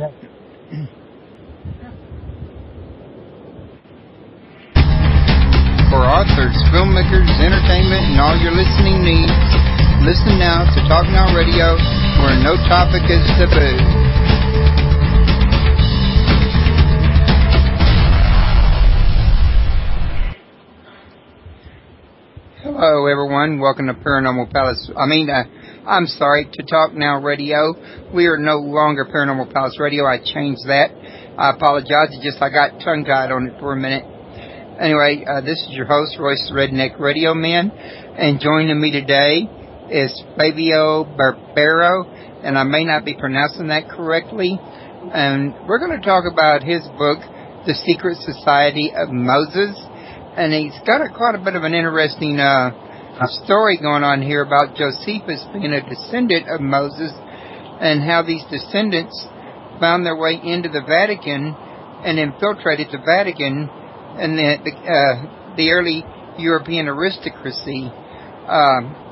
Yes. For authors, filmmakers, entertainment, and all your listening needs, listen now to Talk Now Radio, where no topic is taboo. Hello, everyone. Welcome to Paranormal Palace. To Talk Now Radio. We are no longer Paranormal Palace Radio. I changed that. I apologize. I got tongue-tied on it for a minute. Anyway, this is your host, Royce the Redneck Radio Man, and joining me today is Flavio Barbero, and I may not be pronouncing that correctly. And we're going to talk about his book, The Secret Society of Moses. And he's got quite a bit of an interesting story going on here about Josephus being a descendant of Moses and how these descendants found their way into the Vatican and infiltrated the Vatican and the early European aristocracy.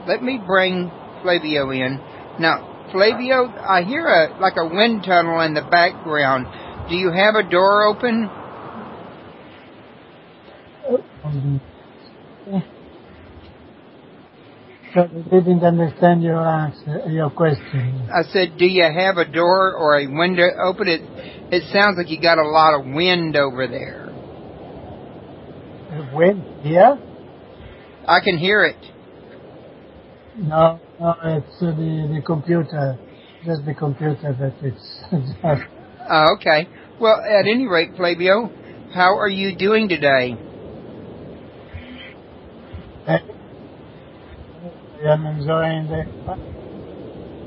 Let me bring Flavio in. Now, Flavio, I hear a wind tunnel in the background. Do you have a door open? So I didn't understand your question. I said, do you have a door or a window open? It sounds like you got a lot of wind over there. Wind here? I can hear it. No, it's the computer. Just the computer that it's just... Oh, okay. Well, at any rate, Flavio, how are you doing today? I am enjoying the...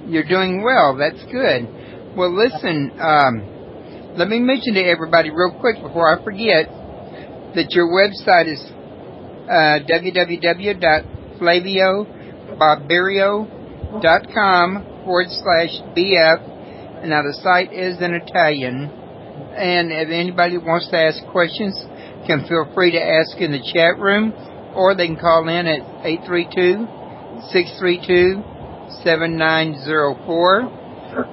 You're doing well. That's good. Well, listen, let me mention to everybody real quick before I forget that your website is www.flaviobarberio.com/BF. And now the site is in Italian. And if anybody wants to ask questions, can feel free to ask in the chat room, or they can call in at 832-632-7904.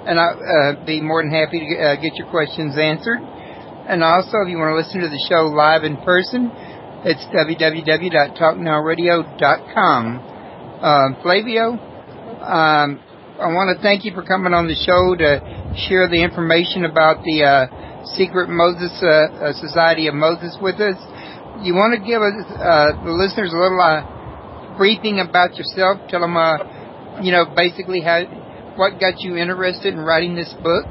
And I'll be more than happy to get your questions answered. And also, if you want to listen to the show live in person, it's www.talknowradio.com. Flavio, I want to thank you for coming on the show to share the information about the Secret Moses Society of Moses with us. You want to give us, the listeners a little briefing about yourself? Tell them, basically what got you interested in writing this book?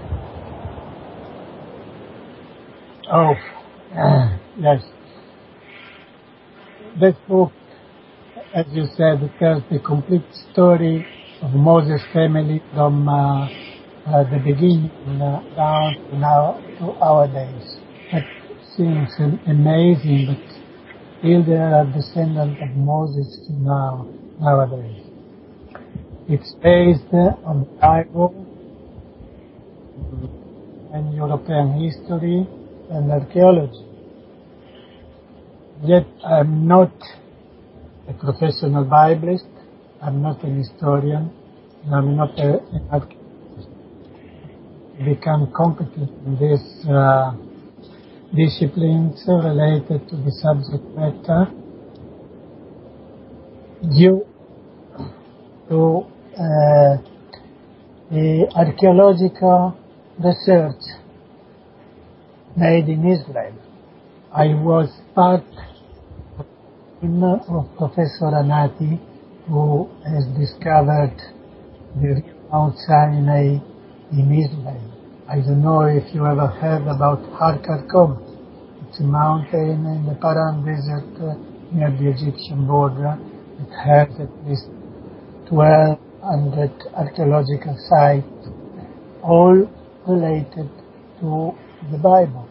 Oh, yes. This book, as you said, tells the complete story of Moses' family from the beginning down to our days. That seems amazing, but still there are descendants of Moses nowadays. It's based on the Bible and European history and archaeology. Yet I'm not a professional Biblist, I'm not an historian, and I'm not an archaeologist. To become competent in these disciplines related to the subject matter due to the archaeological research made in Israel. I was part of Professor Anati, who has discovered the Mount Sinai in Israel. I don't know if you ever heard about Har Karkom. It's a mountain in the Paran Desert near the Egyptian border. It has at least 1,200 archaeological sites, all related to the Bible.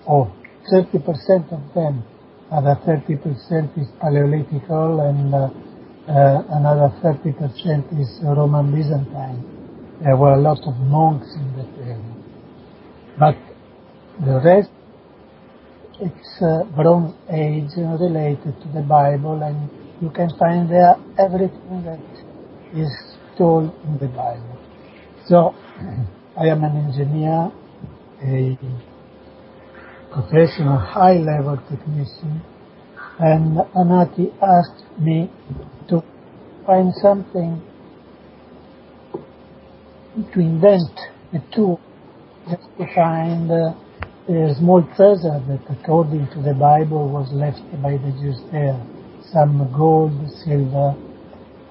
30% of them. Other 30% is Paleolithical, and another 30% is Roman Byzantine. There were a lot of monks in that area. But the rest, it's Bronze Age related to the Bible, and you can find there everything that is told in the Bible. So, I am an engineer. a professional high-level technician, and Anati asked me to find something to invent a tool, just to find a small treasure that, according to the Bible, was left by the Jews there. Some gold, silver,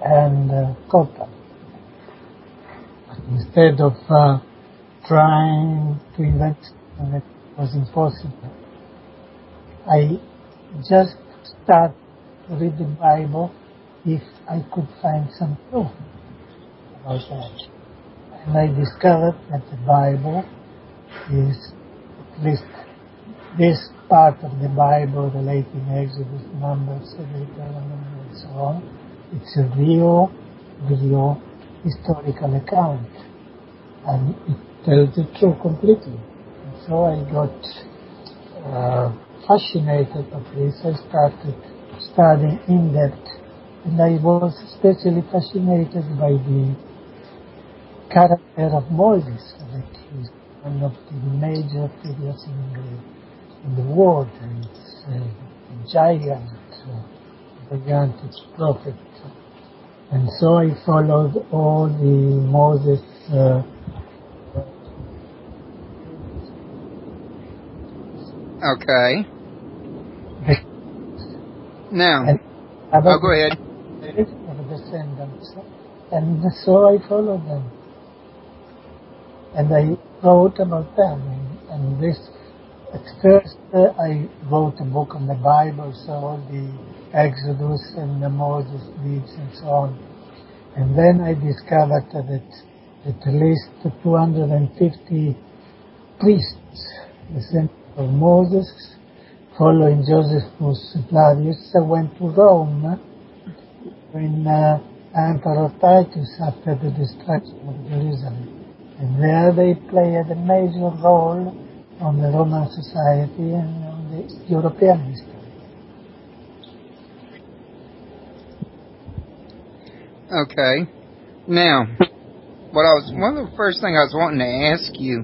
and copper. But instead of trying to invent something that was impossible, I just started to read the Bible if I could find some proof about that. And I discovered that the Bible is, at least this part of the Bible relating Exodus, Numbers, Deuteronomy, and so on, it's a real historical account. And it tells the truth completely. And so I got fascinated with this. I started studying in depth, and I was especially fascinated by the character of Moses, that he's one of the major figures in the world, and it's a giant, gigantic prophet. And so I followed all the Moses Okay. Now, go ahead. Of descendants, and so I followed them, and I wrote about them. And this, at first, I wrote a book on the Bible, so all the Exodus and the Moses deeds and so on. And then I discovered that at least 250 priests, descendants of Moses, following Josephus, Flavio, went to Rome when Emperor Titus, after the destruction of Jerusalem. And there they played a major role on the Roman society and on the European history. Okay. Now, one of the first things I was wanting to ask you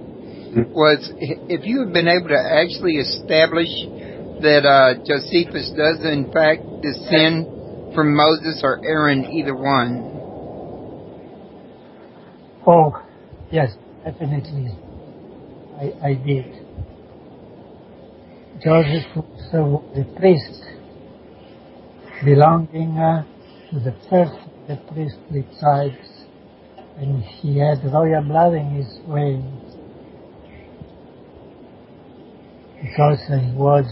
was if you had been able to actually establish that Josephus does in fact descend from Moses or Aaron, either one. Oh, yes, definitely. I did. Josephus was a priest belonging to the first of the priestly tribes, and he had royal blood in his veins because he was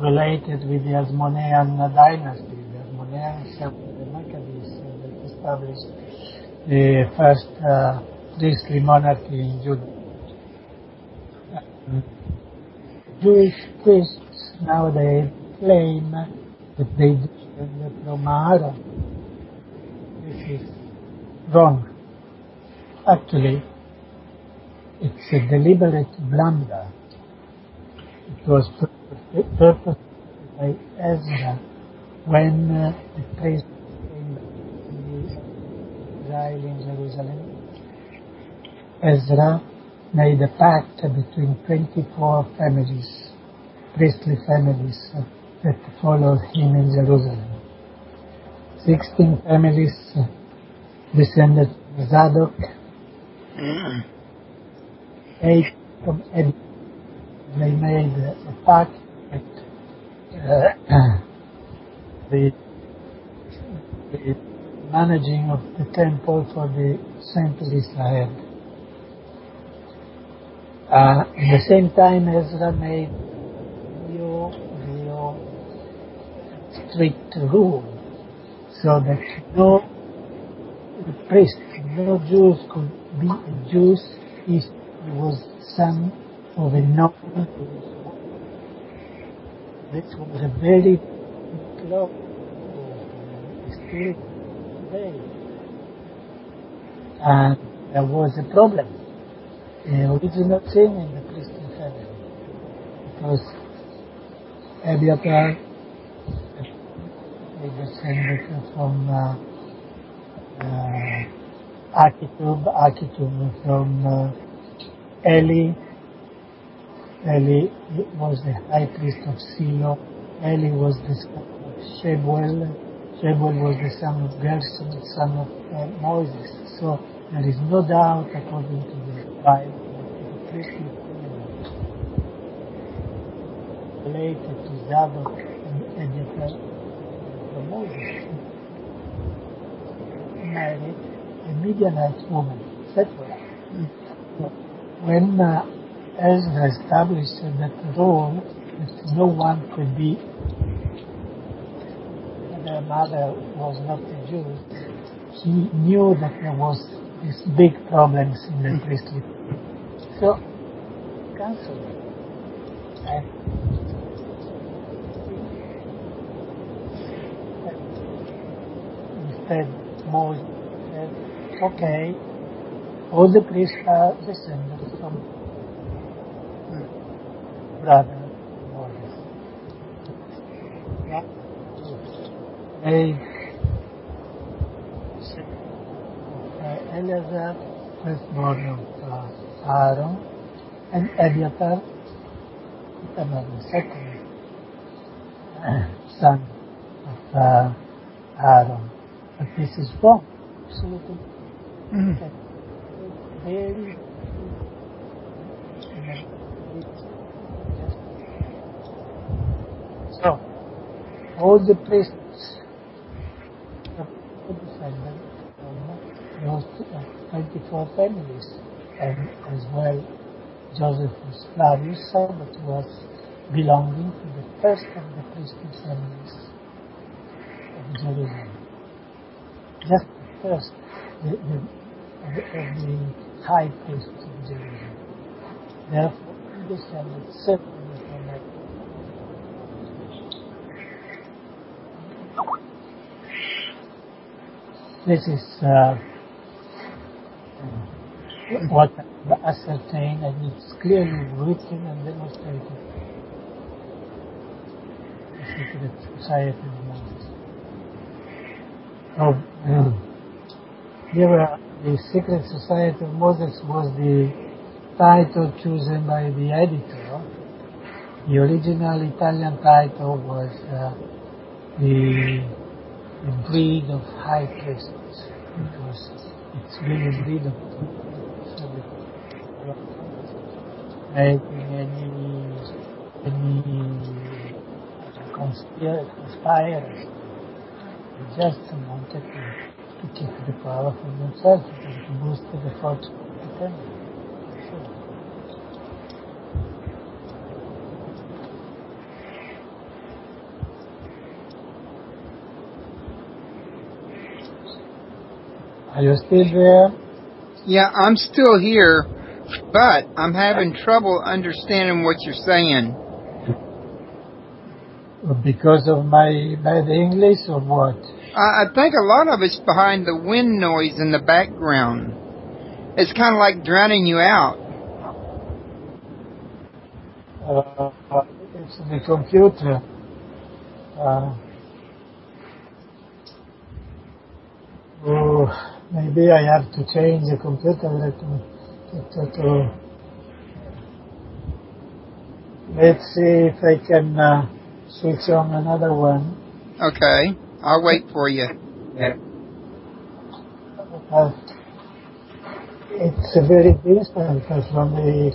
related with the Hasmonean dynasty. The Hasmoneans were the Maccabees that established the first priestly monarchy in Judah. Jewish priests nowadays claim that they descend from Aaron. This is wrong. Actually, it's a deliberate blunder. It was purposed by Ezra when the priests came to Israel in Jerusalem. Ezra made a pact between 24 families, priestly families, that followed him in Jerusalem. 16 families descended from Zadok, 8 from Edom. They made a pact that the managing of the temple for the Temple Israel. At the same time, Ezra made real strict rule, so that no priest, no Jews could be a Jew if he was son of a noble. This was a very close still today, and there was a problem. Original sin in the priestly family, because Abiathar descended from Achitub from Eli, Eli was the high priest of Silo. Eli was the son of Shebuel. Shebuel was the son of Gershom, the son of Moses. So there is no doubt, according to the Bible, that the priestly family related to Zadok and Abiathar from Moses married a Midianite woman, Sephora. When Ezra established that rule that no one could be, their mother was not a Jew, he knew that there was these big problems in the priesthood. So, cancelled it. And instead, Moses said, okay, all the priests are descendants from brother Moses. Yeah. They Eleazar, firstborn of Aaron, and Abiathar, the second son of Aaron. But this is wrong. Absolutely. Very so, all the priests of the descendants from those 24 families, and as well Josephus, Flavio, but was belonging to the first of the priestly families of Jerusalem. Just the first, the high priest of Jerusalem. Therefore, he descended certainly from that. This is what I ascertained, and it's clearly written and demonstrated. The secret society of Moses. The secret society of Moses was the title chosen by the editor. The original Italian title was the breed of high priests, because it's really a breed of making any conspirators. They just wanted to keep the power for themselves, to boost the fortune of the family. Are you still there? Yeah, I'm still here, but I'm having trouble understanding what you're saying. Because of my bad English, or what? I think a lot of it's behind the wind noise in the background. It's kind of like drowning you out. It's the computer. Maybe I have to change the computer. Let's see if I can switch on another one. Okay, I'll wait for you. Yeah. It's a very distant from the.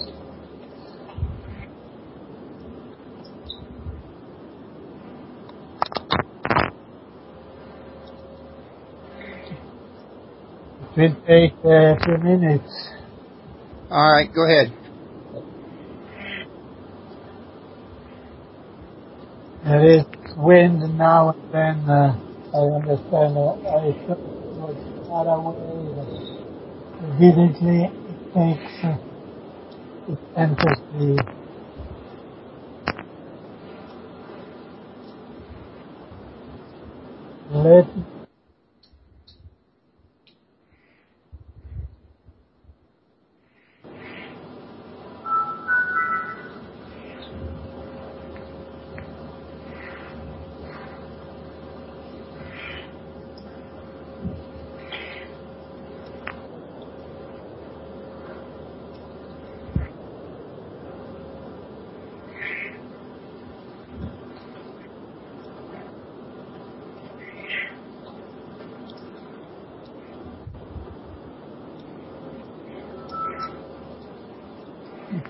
It will take a few minutes. All right, go ahead. There is wind now and then. I understand. I thought it was far away. Evidently, it takes. It enters the. Let. Yeah.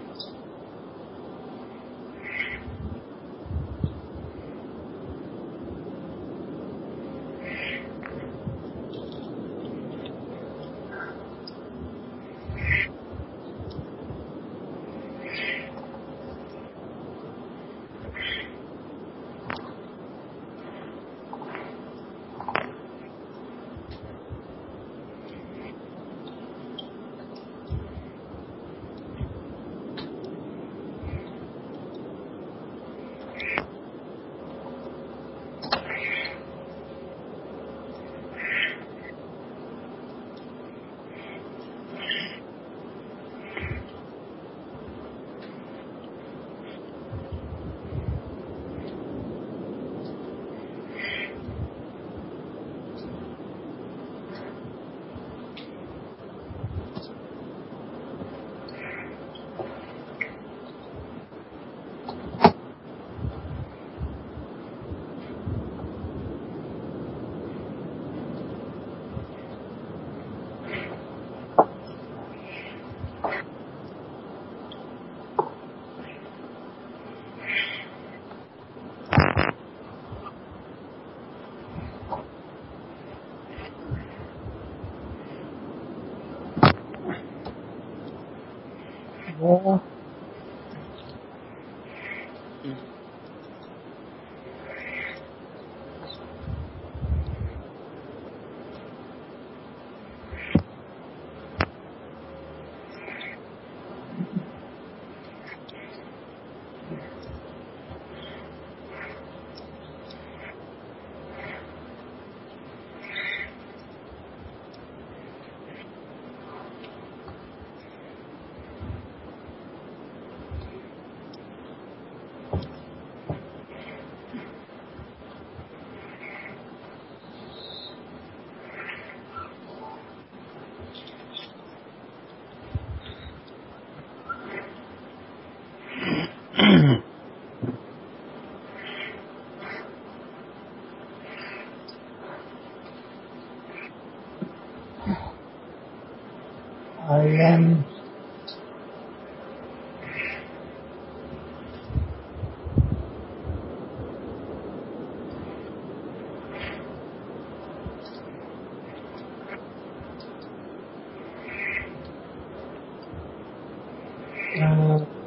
I am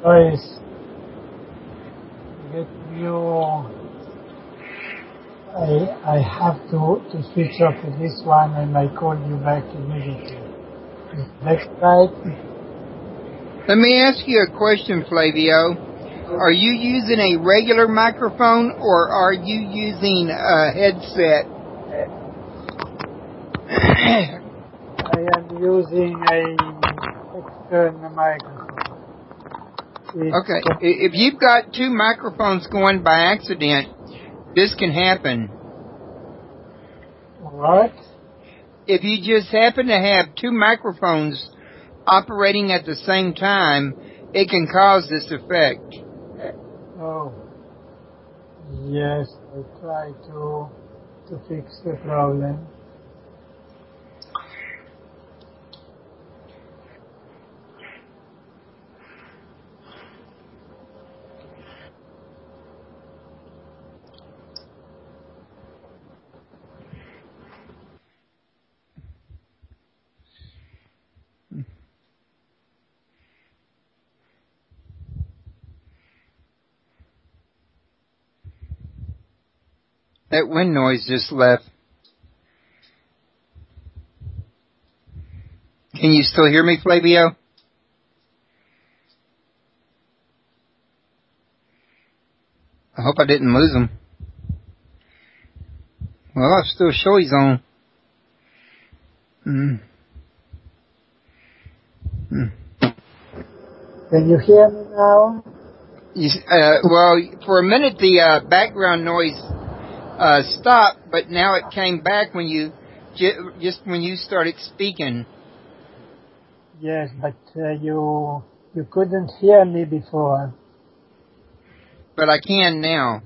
noise. Get you. I have to switch off this one and I call you back immediately. Is that right? Let me ask you a question, Flavio. Are you using a regular microphone or are you using a headset? I am using a external microphone. Okay. If you've got two microphones going by accident, this can happen. What? If you just happen to have two microphones operating at the same time, it can cause this effect. Oh. Yes, I try to fix the problem. That wind noise just left. Can you still hear me, Flavio? I hope I didn't lose him. Well, I still show he's on. Can you hear me now? Well, for a minute the background noise stopped, but now it came back when you just when you started speaking. Yes, but you couldn't hear me before. But I can now.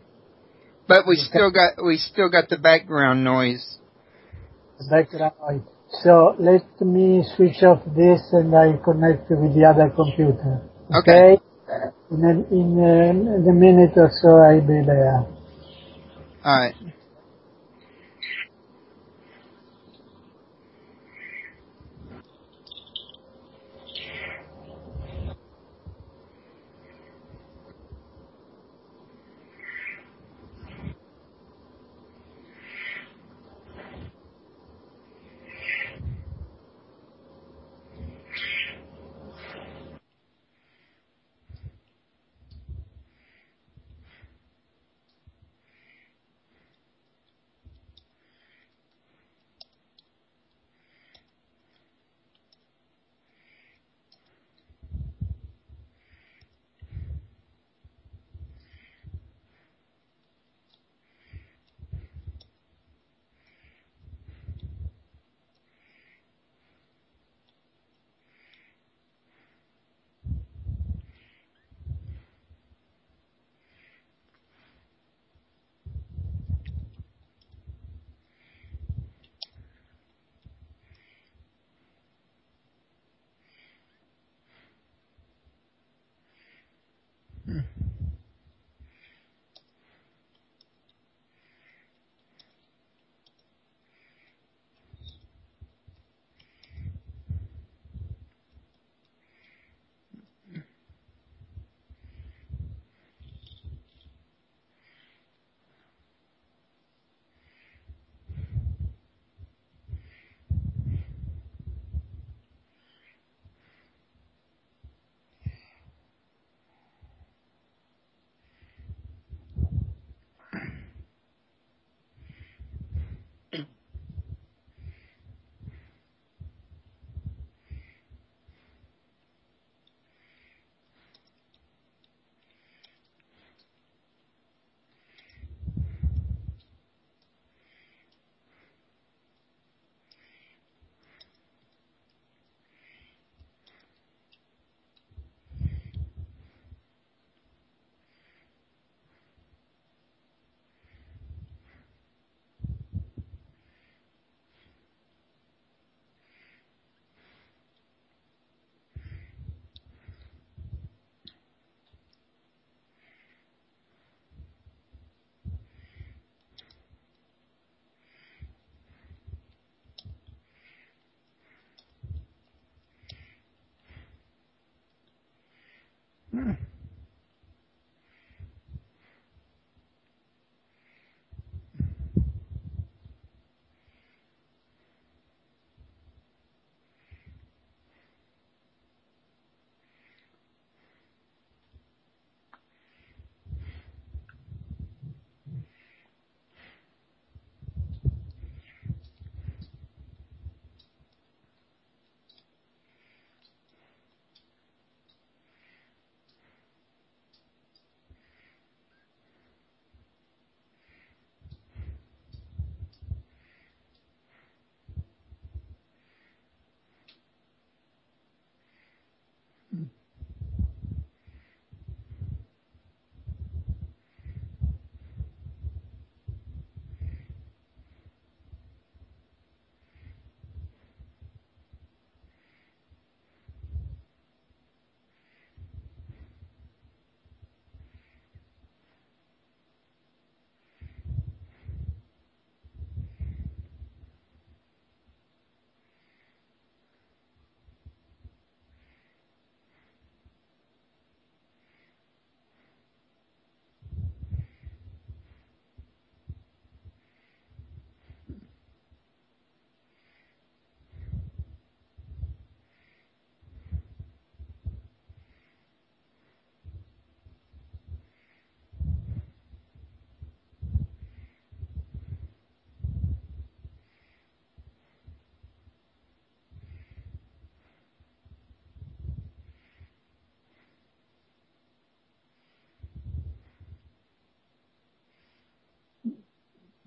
But we still got the background noise. Background noise. So let me switch off this and I connect with the other computer. Okay. In a minute or so, I'll be there. All right.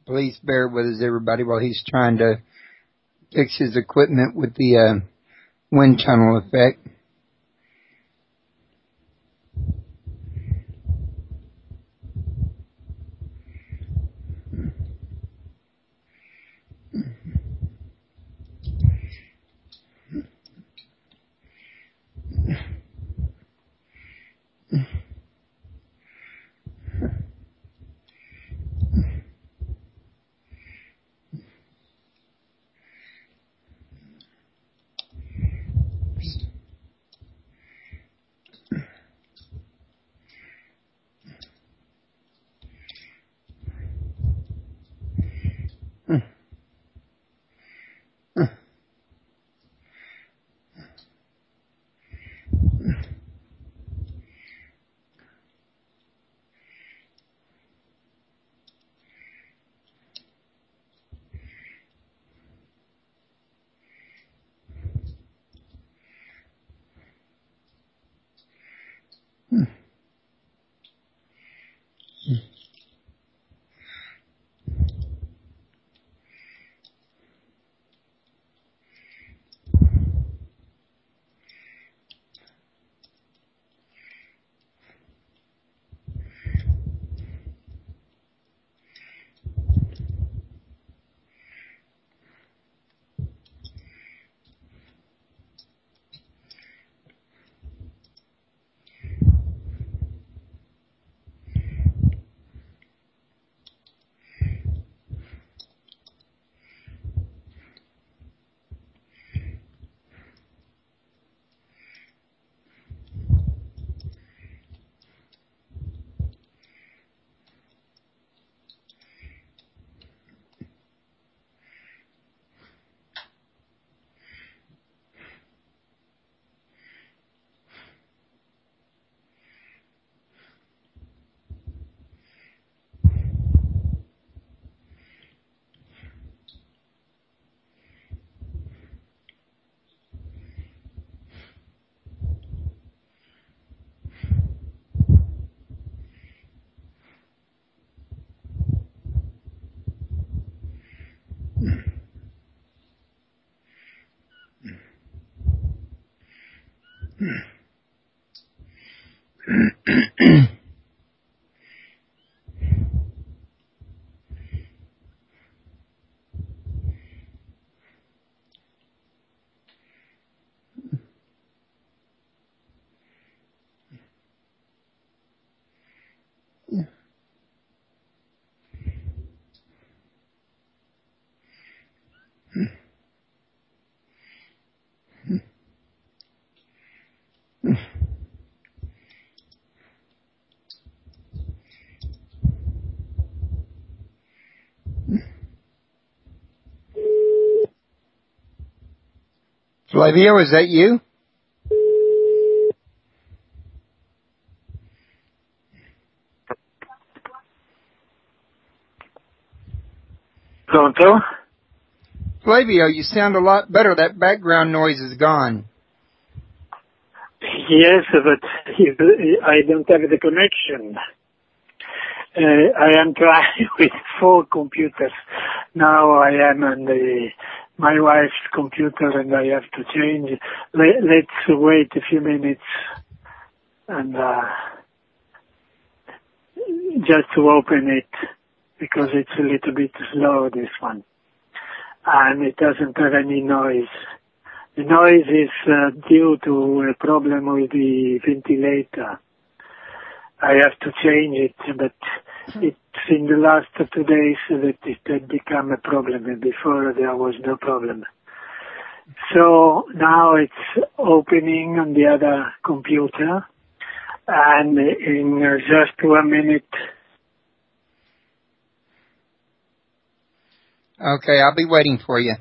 Please bear with us, everybody, while he's trying to fix his equipment with the wind tunnel effect. Flavio, is that you? Pronto? Flavio, you sound a lot better. That background noise is gone. Yes, but I don't have the connection. I am trying with 4 computers. Now I am on my wife's computer and I have to change. Let's wait a few minutes and just to open it because it's a little bit slow, this one. And it doesn't have any noise. The noise is due to a problem with the ventilator. I have to change it, but it's in the last 2 days that it had become a problem, and before there was no problem. So now it's opening on the other computer, and in just 1 minute. Okay, I'll be waiting for you.